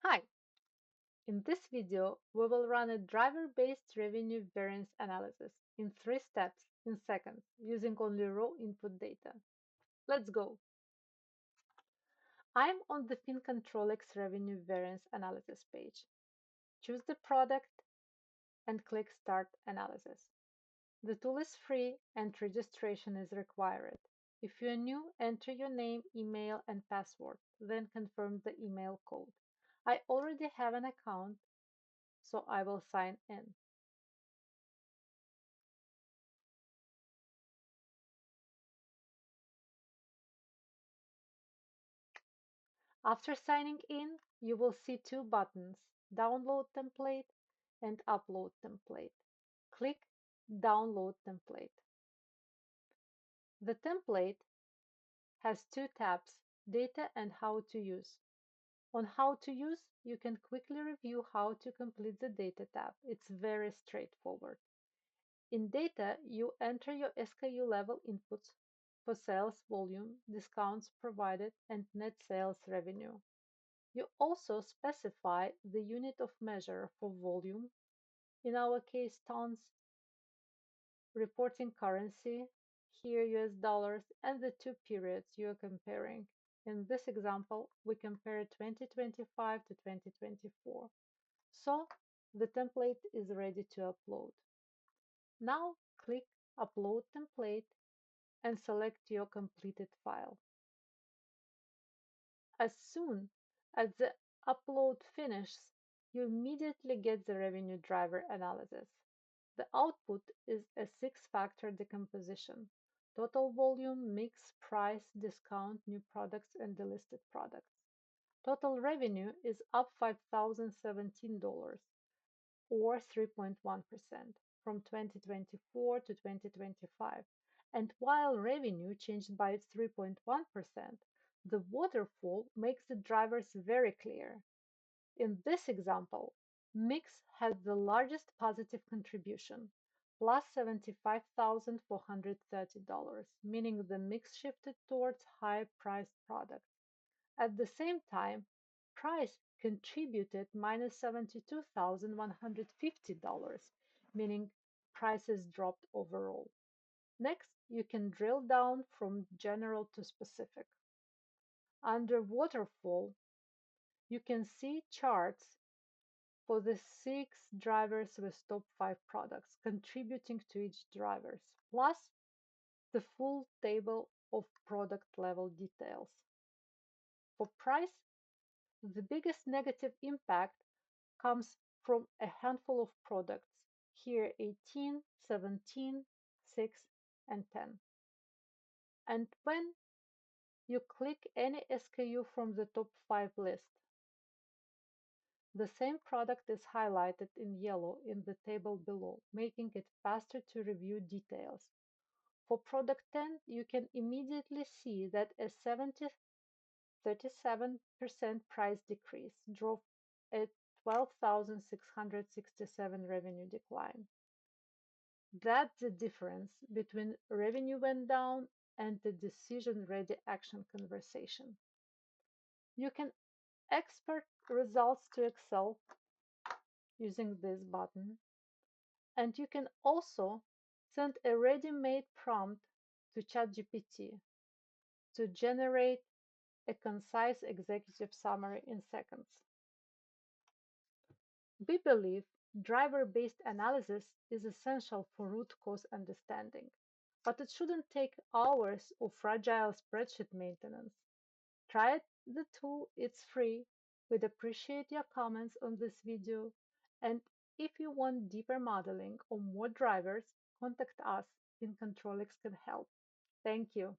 Hi! In this video, we will run a driver-based revenue variance analysis in 3 steps in seconds using only raw input data. Let's go! I'm on the FinControlX Revenue Variance Analysis page. Choose the product and click Start Analysis. The tool is free and registration is required. If you're new, enter your name, email, and password, then confirm the email code. I already have an account, so I will sign in. After signing in, you will see two buttons, Download Template and Upload Template. Click Download Template. The template has two tabs, Data and How to Use. On How to Use, you can quickly review how to complete the Data tab. It's very straightforward. In Data, you enter your SKU level inputs for sales volume, discounts provided, and net sales revenue. You also specify the unit of measure for volume, in our case tons, reporting currency, here US dollars, and the two periods you are comparing. In this example, we compare 2025 to 2024. So the template is ready to upload. Now click Upload Template and select your completed file. As soon as the upload finishes, you immediately get the revenue driver analysis. The output is a six-factor decomposition: total volume, mix, price, discount, new products, and delisted products. Total revenue is up $5,017 or 3.1% from 2024 to 2025. And while revenue changed by 3.1%, the waterfall makes the drivers very clear. In this example, mix had the largest positive contribution, plus $75,430, meaning the mix shifted towards high-priced products. At the same time, price contributed minus $72,150, meaning prices dropped overall. Next, you can drill down from general to specific. Under waterfall, you can see charts for the 6 drivers with top 5 products contributing to each drivers, plus the full table of product level details. For price, the biggest negative impact comes from a handful of products, here 18, 17, 6, and 10. And when you click any SKU from the top 5 list, the same product is highlighted in yellow in the table below, making it faster to review details. For product 10, you can immediately see that a 37% price decrease drove a 12,667 revenue decline. That's the difference between revenue went down and the decision-ready action conversation. You can export results to Excel using this button, and you can also send a ready-made prompt to ChatGPT to generate a concise executive summary in seconds. We believe driver-based analysis is essential for root cause understanding, but it shouldn't take hours of fragile spreadsheet maintenance. Try the tool, it's free. We'd appreciate your comments on this video. And if you want deeper modeling or more drivers, contact us. FinControlX can help. Thank you.